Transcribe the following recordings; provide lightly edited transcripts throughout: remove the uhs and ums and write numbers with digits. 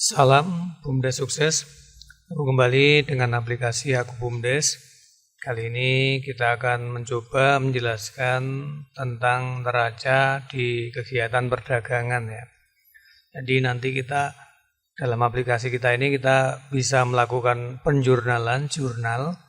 Salam BUMDes sukses. Kembali dengan aplikasi Aku BUMDes. Kali ini kita akan mencoba menjelaskan tentang neraca di kegiatan perdagangan ya. Jadi nanti kita dalam aplikasi kita ini kita bisa melakukan penjurnalan, jurnal.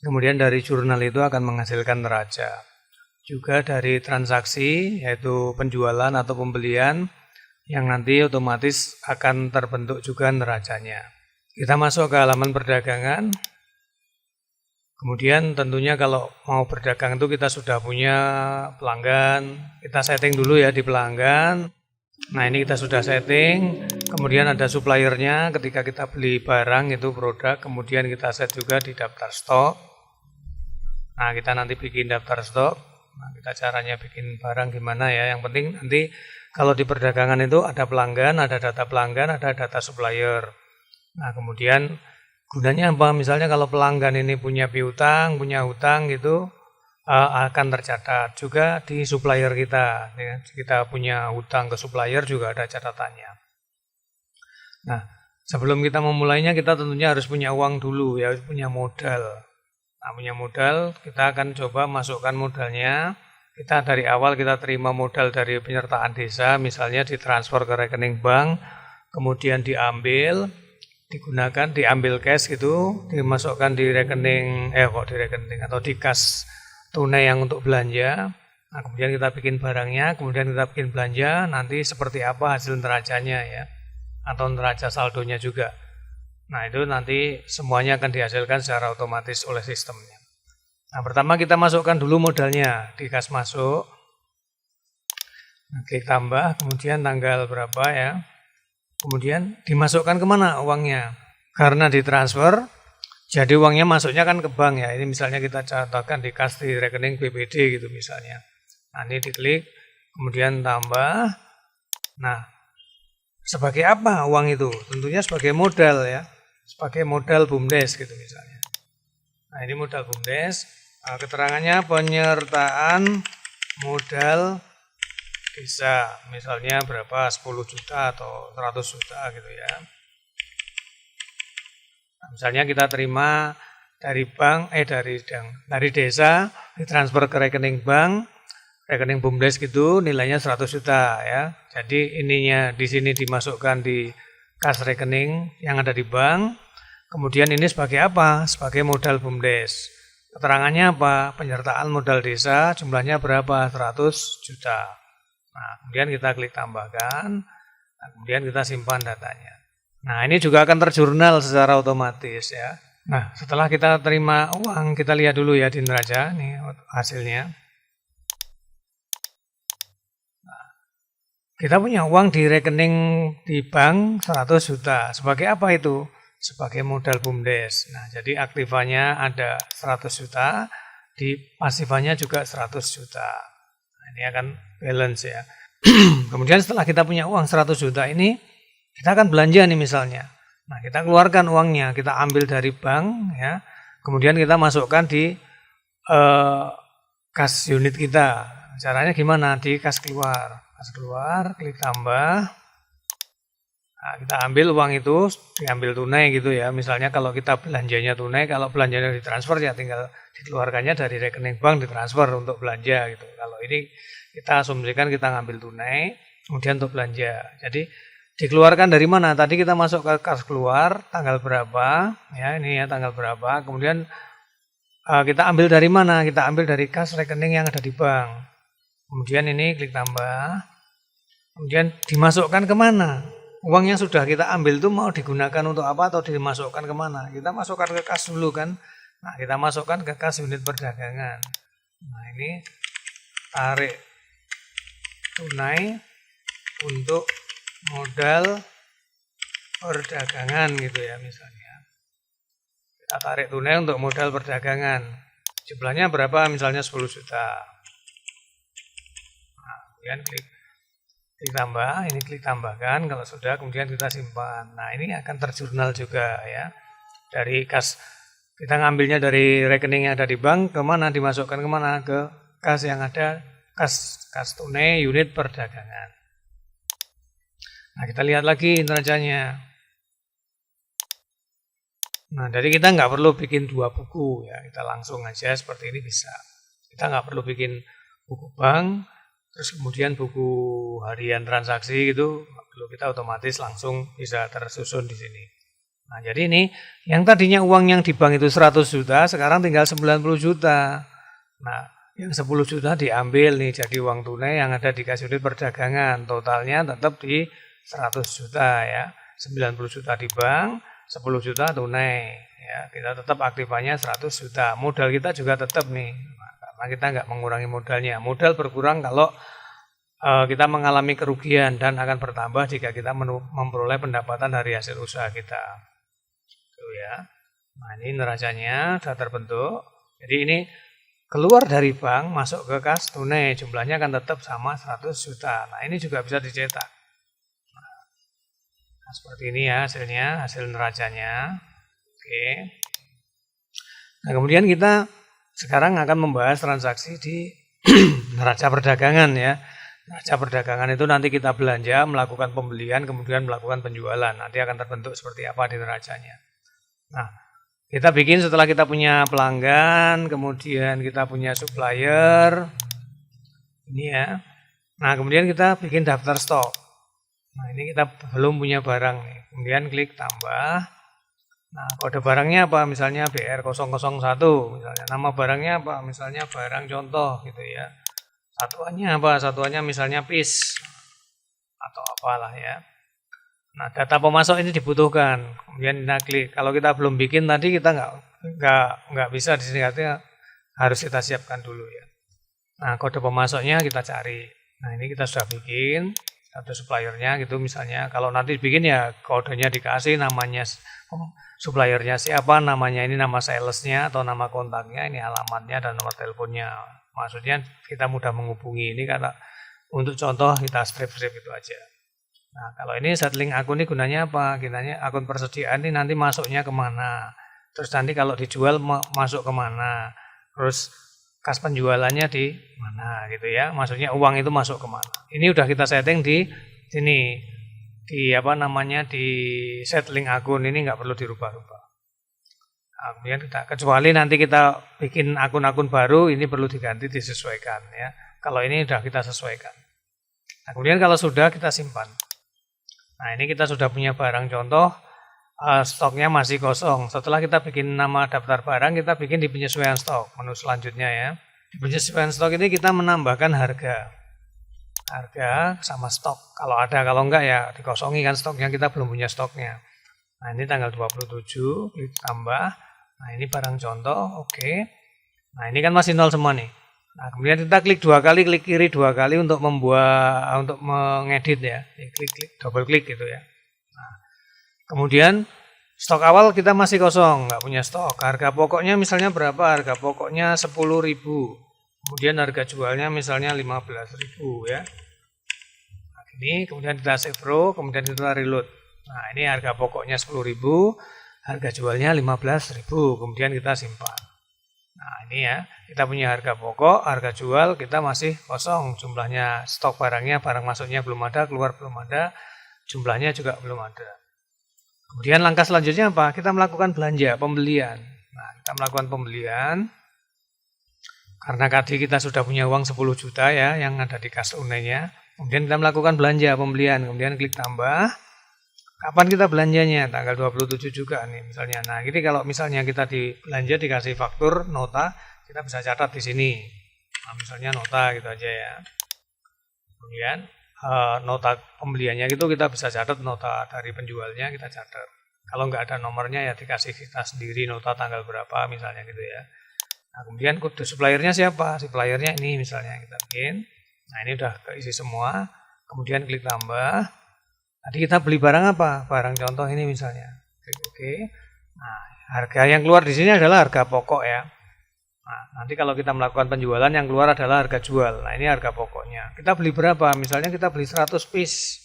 Kemudian dari jurnal itu akan menghasilkan neraca. Juga dari transaksi yaitu penjualan atau pembelian yang nanti otomatis akan terbentuk juga neracanya. Kita masuk ke halaman perdagangan. Kemudian tentunya kalau mau berdagang itu kita sudah punya pelanggan. Kita setting dulu ya di pelanggan. Nah ini kita sudah setting. Kemudian ada suppliernya ketika kita beli barang itu produk. Kemudian kita set juga di daftar stok. Nah kita nanti bikin daftar stok. Nah kita caranya bikin barang gimana ya. Yang penting nanti kalau di perdagangan itu ada pelanggan, ada data pelanggan, ada data supplier. Nah kemudian gunanya apa? Misalnya kalau pelanggan ini punya piutang, punya hutang gitu akan tercatat juga di supplier kita. Ya. Kita punya hutang ke supplier juga ada catatannya. Nah sebelum kita memulainya kita tentunya harus punya uang dulu ya, harus punya modal. Nah punya modal kita akan coba masukkan modalnya. Kita dari awal kita terima modal dari penyertaan desa, misalnya ditransfer ke rekening bank, kemudian diambil cash gitu, dimasukkan di rekening, atau di kas tunai yang untuk belanja. Nah, kemudian kita bikin barangnya, kemudian kita bikin belanja, nanti seperti apa hasil neracanya ya, atau neraca saldonya juga. Nah itu nanti semuanya akan dihasilkan secara otomatis oleh sistemnya. Nah, pertama kita masukkan dulu modalnya di kas masuk. Nah, klik tambah, kemudian tanggal berapa ya. Kemudian dimasukkan kemana uangnya? Karena ditransfer, jadi uangnya masuknya kan ke bank ya. Ini misalnya kita catatkan di kas di rekening BPD gitu misalnya. Nah, ini diklik, kemudian tambah. Nah, sebagai apa uang itu? Tentunya sebagai modal ya. Sebagai modal BUMDes gitu misalnya. Nah, ini modal BUMDes. Keterangannya penyertaan modal desa, misalnya berapa, 10 juta atau 100 juta gitu ya. Nah, misalnya kita terima dari bank, dari desa, ditransfer ke rekening bank, rekening BUMDes gitu, nilainya 100 juta ya. Jadi ininya di sini dimasukkan di kas rekening yang ada di bank. Kemudian ini sebagai apa? Sebagai modal BUMDes. Keterangannya apa? Penyertaan modal desa jumlahnya berapa? 100 juta. Nah, kemudian kita klik tambahkan. Nah, kemudian kita simpan datanya. Nah, ini juga akan terjurnal secara otomatis ya. Nah, setelah kita terima uang, kita lihat dulu ya di neraca. Ini hasilnya. Nah, kita punya uang di rekening di bank 100 juta. Sebagai apa itu? Sebagai modal BUMDes. Nah, jadi aktifannya ada 100 juta, di pasifannya juga 100 juta. Nah, ini akan balance ya. Kemudian setelah kita punya uang 100 juta ini, kita akan belanja nih misalnya. Nah, kita keluarkan uangnya, kita ambil dari bank ya. Kemudian kita masukkan di kas unit kita. Caranya gimana? Di kas keluar. Kas keluar, klik tambah. Nah, kita ambil uang itu, diambil tunai gitu ya. Misalnya kalau kita belanjanya tunai, kalau belanjanya ditransfer ya tinggal dikeluarkannya dari rekening bank ditransfer untuk belanja gitu. Kalau ini kita asumsikan kita ngambil tunai, kemudian untuk belanja. Jadi dikeluarkan dari mana? Tadi kita masuk ke kas keluar, tanggal berapa, ya ini ya tanggal berapa. Kemudian kita ambil dari mana? Kita ambil dari kas rekening yang ada di bank. Kemudian ini klik tambah. Kemudian dimasukkan kemana? Uang yang sudah kita ambil itu mau digunakan untuk apa atau dimasukkan kemana? Kita masukkan ke kas dulu kan. Nah kita masukkan ke kas unit perdagangan. Nah ini tarik tunai untuk modal perdagangan gitu ya misalnya. Kita tarik tunai untuk modal perdagangan. Jumlahnya berapa? Misalnya 10 juta. Nah kemudian klik tambah, ini klik tambahkan, kalau sudah kemudian kita simpan. Nah ini akan terjurnal juga ya. Dari kas, kita ngambilnya dari rekening yang ada di bank, kemana dimasukkan kemana? Ke kas yang ada, kas tunai unit perdagangan. Nah kita lihat lagi neracanya. Nah, jadi kita nggak perlu bikin 2 buku ya, kita langsung aja seperti ini bisa. Kita nggak perlu bikin buku bank, terus kemudian buku harian transaksi gitu, nggak perlu, kita otomatis langsung bisa tersusun di sini. Nah, jadi ini yang tadinya uang yang di bank itu 100 juta, sekarang tinggal 90 juta. Nah, yang 10 juta diambil nih jadi uang tunai yang ada di kas unit perdagangan. Totalnya tetap di 100 juta ya. 90 juta di bank, 10 juta tunai. Ya, kita tetap aktifannya 100 juta. Modal kita juga tetap nih. Nah, karena kita nggak mengurangi modalnya. Modal berkurang kalau kita mengalami kerugian dan akan bertambah jika kita memperoleh pendapatan dari hasil usaha kita. Tuh ya. Nah, ini neracanya sudah terbentuk. Jadi ini keluar dari bank masuk ke kas tunai, jumlahnya akan tetap sama 100 juta. Nah, ini juga bisa dicetak. Nah, seperti ini ya hasilnya, hasil neracanya. Oke. Nah, kemudian kita sekarang akan membahas transaksi di neraca perdagangan ya. Neraca perdagangan itu nanti kita belanja, melakukan pembelian, kemudian melakukan penjualan. Nanti akan terbentuk seperti apa di neracanya. Nah, kita bikin setelah kita punya pelanggan, kemudian kita punya supplier. Ini ya. Nah, kemudian kita bikin daftar stok. Nah, ini kita belum punya barang nih. Kemudian klik tambah. Nah, kode barangnya apa? Misalnya BR001. Misalnya nama barangnya apa? Misalnya barang contoh gitu ya. Satuannya apa? Satuannya misalnya piece atau apalah ya. Nah, data pemasok ini dibutuhkan. Kemudian kita klik. Kalau kita belum bikin tadi kita nggak bisa di sini, artinya harus kita siapkan dulu ya. Nah, kode pemasoknya kita cari. Nah, ini kita sudah bikin satu suppliernya gitu misalnya. Kalau nanti bikin ya kodenya dikasih, namanya suppliernya siapa, namanya ini nama salesnya atau nama kontaknya, ini alamatnya dan nomor teleponnya. Maksudnya kita mudah menghubungi ini karena untuk contoh kita strip-strip itu aja. Nah, kalau ini settling akun ini gunanya apa? Gunanya akun persediaan ini nanti masuknya kemana? Terus nanti kalau dijual masuk kemana? Terus kas penjualannya di mana gitu ya? Maksudnya uang itu masuk kemana? Ini udah kita setting di sini. Di apa namanya? Di settling akun ini nggak perlu dirubah-rubah. Nah, kemudian kecuali nanti kita bikin akun-akun baru, ini perlu diganti, disesuaikan ya. Kalau ini sudah kita sesuaikan. Nah, kemudian kalau sudah kita simpan. Nah, ini kita sudah punya barang contoh, stoknya masih kosong. Setelah kita bikin nama daftar barang, kita bikin di penyesuaian stok, menu selanjutnya ya. Di penyesuaian stok ini kita menambahkan harga sama stok. Kalau ada, kalau enggak ya dikosongi kan stoknya, kita belum punya stoknya. Nah, ini tanggal 27, klik tambah. Nah, ini barang contoh, oke. Nah, ini kan masih nol semua nih. Nah, kemudian kita klik 2 kali, klik kiri 2 kali untuk untuk mengedit ya. Klik, double klik gitu ya. Nah, kemudian stok awal kita masih kosong, nggak punya stok. Harga pokoknya misalnya berapa? Harga pokoknya 10.000. Kemudian harga jualnya misalnya 15.000 ya. Nah, ini kemudian kita save row, kemudian kita reload. Nah, ini harga pokoknya 10.000, harga jualnya 15.000, kemudian kita simpan. Nah, ini ya, kita punya harga pokok, harga jual, kita masih kosong. Jumlahnya stok barangnya, barang masuknya belum ada, keluar belum ada, jumlahnya juga belum ada. Kemudian langkah selanjutnya apa? Kita melakukan belanja, pembelian. Nah, kita melakukan pembelian. Karena tadi kita sudah punya uang 10 juta ya, yang ada di kas tunainya. Kemudian kita melakukan belanja, pembelian, kemudian klik tambah. Kapan kita belanjanya? Tanggal 27 juga nih misalnya. Nah, ini kalau misalnya kita belanja dikasih faktur, nota, kita bisa catat di sini. Nah, misalnya nota gitu aja ya. Kemudian nota pembeliannya gitu kita bisa catat, nota dari penjualnya kita catat. Kalau nggak ada nomornya ya dikasih kita sendiri nota tanggal berapa misalnya gitu ya. Nah, kemudian kode suppliernya siapa? Suppliernya ini misalnya kita bikin. Nah, ini udah keisi semua. Kemudian klik tambah. Tadi kita beli barang apa? Barang contoh ini misalnya. Klik OK. Nah, harga yang keluar di sini adalah harga pokok ya. Nah, nanti kalau kita melakukan penjualan yang keluar adalah harga jual. Nah, ini harga pokoknya. Kita beli berapa? Misalnya kita beli 100 piece.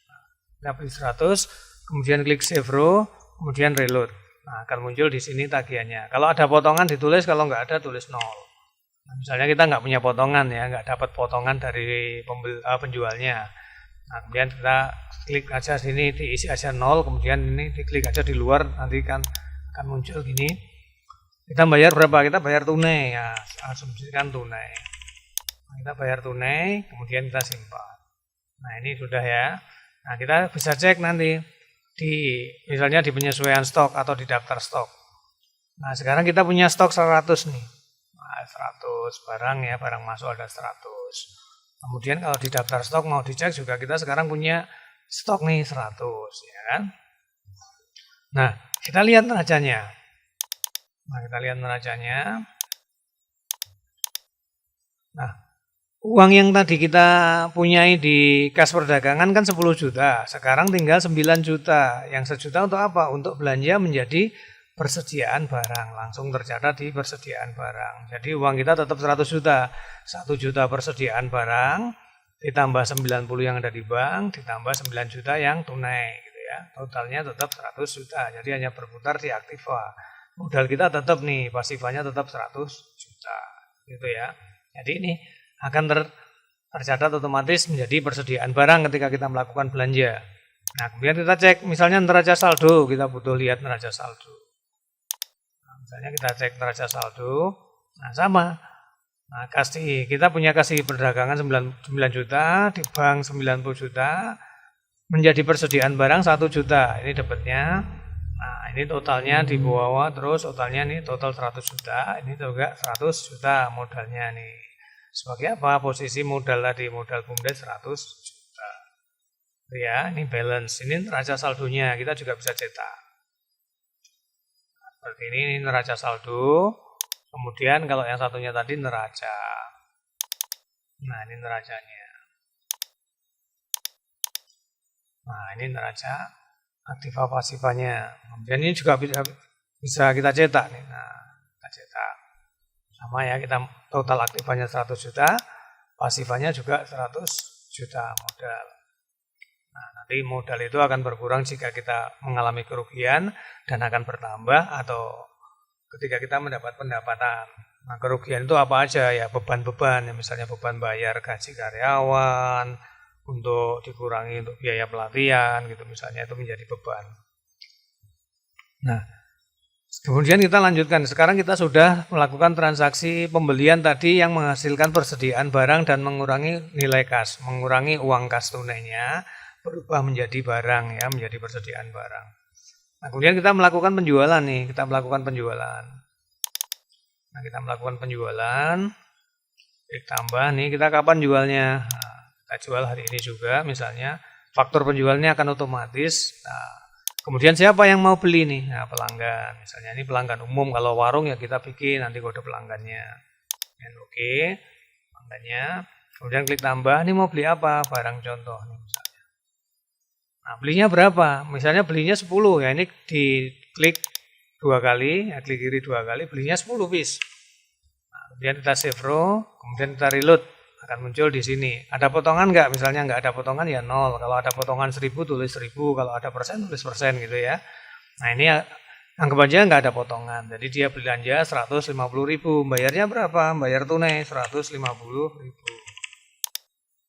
Nah, kita beli 100, kemudian klik save row, kemudian reload. Nah, akan muncul di sini tagihannya. Kalau ada potongan ditulis, kalau nggak ada tulis 0. Nah, misalnya kita nggak punya potongan ya, nggak dapat potongan dari penjualnya. Nah, kemudian kita klik aja sini, diisi aja 0, kemudian ini diklik aja di luar, nanti kan akan muncul gini. Kita bayar berapa? Kita bayar tunai ya, asumsikan tunai. Nah, kita bayar tunai, kemudian kita simpan. Nah, ini sudah ya. Nah, kita bisa cek nanti misalnya di penyesuaian stok atau di daftar stok. Nah, sekarang kita punya stok 100 nih. Nah, 100 barang ya, barang masuk ada 100. Kemudian kalau di daftar stok mau dicek juga kita sekarang punya stok nih 100 ya kan. Nah, kita lihat neracanya. Nah, uang yang tadi kita punyai di kas perdagangan kan 10 juta. Sekarang tinggal 9 juta. Yang 1 juta untuk apa? Untuk belanja menjadi persediaan barang. Langsung tercatat di persediaan barang. Jadi uang kita tetap 100 juta. 1 juta persediaan barang, ditambah 90 yang ada di bank, ditambah 9 juta yang tunai. Gitu ya. Totalnya tetap 100 juta. Jadi hanya berputar di aktiva. Modal kita tetap nih, pasifanya tetap 100 juta. Gitu ya. Jadi ini akan tercatat otomatis menjadi persediaan barang ketika kita melakukan belanja. Nah, kemudian kita cek misalnya neraca saldo, kita butuh lihat neraca saldo. Nah, misalnya kita cek neraca saldo, nah sama. Nah, kita punya kasih perdagangan 9 juta, di bank 90 juta, menjadi persediaan barang 1 juta. Ini dapatnya. Nah, ini totalnya di bawah, terus totalnya ini total 100 juta, ini juga 100 juta modalnya nih. Sebagai apa? Posisi modal tadi, modal BUMDes 100 juta. Ya, ini balance. Ini neraca saldonya, kita juga bisa cetak. Nah, seperti ini neraca saldo. Kemudian kalau yang satunya tadi neraca. Nah, ini neracanya. Nah, ini neraca aktiva pasifanya. Kemudian ini juga bisa kita cetak nih. Nah, kita cetak. Sama ya, kita total aktifanya 100 juta, pasifanya juga 100 juta modal. Nah, nanti modal itu akan berkurang jika kita mengalami kerugian dan akan bertambah atau ketika kita mendapat pendapatan. Nah, kerugian itu apa aja ya? Beban-beban, ya, misalnya beban bayar gaji karyawan, untuk dikurangi untuk biaya pelatihan gitu misalnya, itu menjadi beban. Nah, kemudian kita lanjutkan. Sekarang kita sudah melakukan transaksi pembelian tadi yang menghasilkan persediaan barang dan mengurangi nilai kas, mengurangi uang kas tunainya, berubah menjadi barang ya, menjadi persediaan barang. Nah, kemudian kita melakukan penjualan nih, kita melakukan penjualan. Nah, kita melakukan penjualan, klik tambah nih, kita kapan jualnya? Nah, kita jual hari ini juga misalnya, faktur penjualnya akan otomatis. Nah, kemudian siapa yang mau beli nih? Nah, pelanggan. Misalnya ini pelanggan umum, kalau warung ya kita bikin nanti kode pelanggannya. Dan oke, pelanggannya. Kemudian klik tambah, ini mau beli apa? Barang contoh nih misalnya. Nah, belinya berapa? Misalnya belinya 10 ya, ini diklik 2 kali, ya, klik kiri 2 kali, belinya 10 piece. Nah, kemudian kita save row, kemudian kita reload. Akan muncul di sini. Ada potongan nggak? Misalnya nggak ada potongan ya 0. Kalau ada potongan 1000 tulis 1000. Kalau ada persen tulis persen gitu ya. Nah, ini anggap aja nggak ada potongan. Jadi dia belanja 150.000. Bayarnya berapa? Bayar tunai 150.000.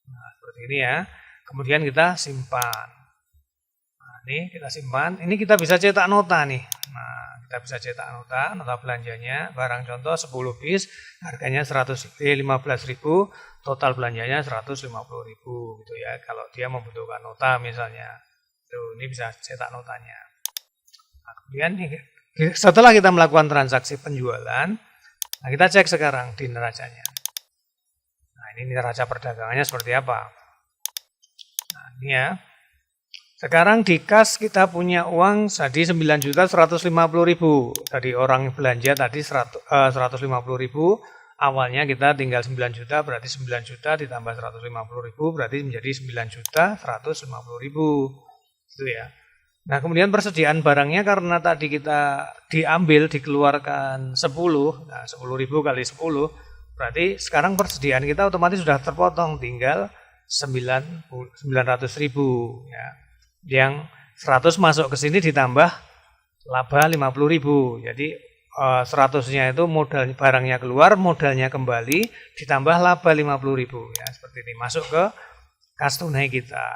Nah, seperti ini ya. Kemudian kita simpan. Nah, ini kita simpan. Ini kita bisa cetak nota nih. Nah, kita bisa cetak nota belanjanya. Barang contoh 10 piece, harganya 15.000. Total belanjanya 150.000 gitu ya. Kalau dia membutuhkan nota misalnya, ini bisa cetak notanya. Nah, kemudian setelah kita melakukan transaksi penjualan, nah kita cek sekarang di neracanya. Nah, ini neraca perdagangannya seperti apa? Nah, ini ya. Sekarang di kas kita punya uang tadi 9.150.000. Dari orang belanja tadi 150.000. Awalnya kita tinggal 9 juta, berarti 9 juta ditambah 150.000 berarti menjadi 9.150.000 gitu ya. Nah, kemudian persediaan barangnya karena tadi kita dikeluarkan 10, nah 10.000 kali 10 berarti sekarang persediaan kita otomatis sudah terpotong, tinggal 900.000 ya. Yang 100 masuk ke sini ditambah laba 50.000. Jadi 100-nya itu modal barangnya keluar, modalnya kembali, ditambah laba 50.000 ya, seperti ini masuk ke kas tunai kita.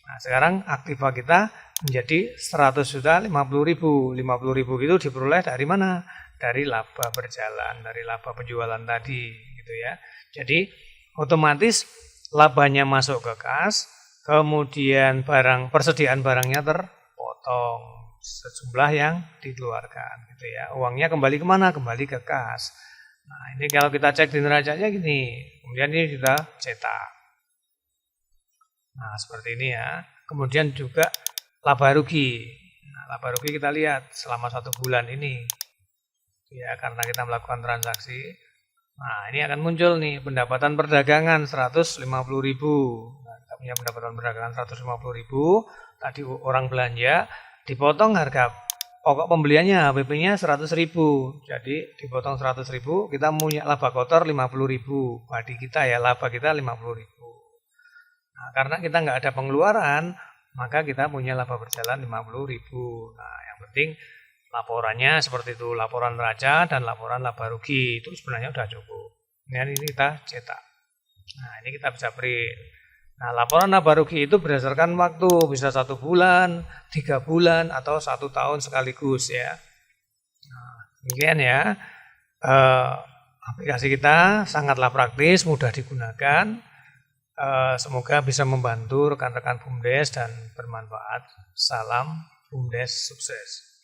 Nah, sekarang aktiva kita menjadi 100 juta 50 ribu. 50 ribu itu diperoleh dari mana? Dari laba berjalan, dari laba penjualan tadi gitu ya. Jadi otomatis labanya masuk ke kas, kemudian persediaan barangnya terpotong sejumlah yang dikeluarkan gitu ya. Uangnya kembali kemana? Kembali ke kas. Nah, ini kalau kita cek di neracanya gini, kemudian ini kita cetak. Nah, seperti ini ya. Kemudian juga laba rugi. Nah, laba rugi kita lihat selama 1 bulan ini. Ya, karena kita melakukan transaksi. Nah, ini akan muncul nih pendapatan perdagangan 150.000. Nah, kita punya pendapatan perdagangan 150.000. Tadi orang belanja, dipotong harga pokok pembeliannya, HP-nya 100.000. Jadi dipotong 100.000, kita punya laba kotor 50.000. Padi kita ya, laba kita 50.000. Nah, karena kita nggak ada pengeluaran, maka kita punya laba berjalan 50.000. Nah, yang penting laporannya seperti itu, laporan neraca dan laporan laba rugi itu sebenarnya sudah cukup. Ini kita cetak. Nah, ini kita bisa print. Nah, laporan laba rugi itu berdasarkan waktu, bisa 1 bulan, 3 bulan, atau 1 tahun sekaligus ya. Nah, demikian ya. Aplikasi kita sangatlah praktis, mudah digunakan. Semoga bisa membantu rekan-rekan BUMDes dan bermanfaat. Salam BUMDes sukses.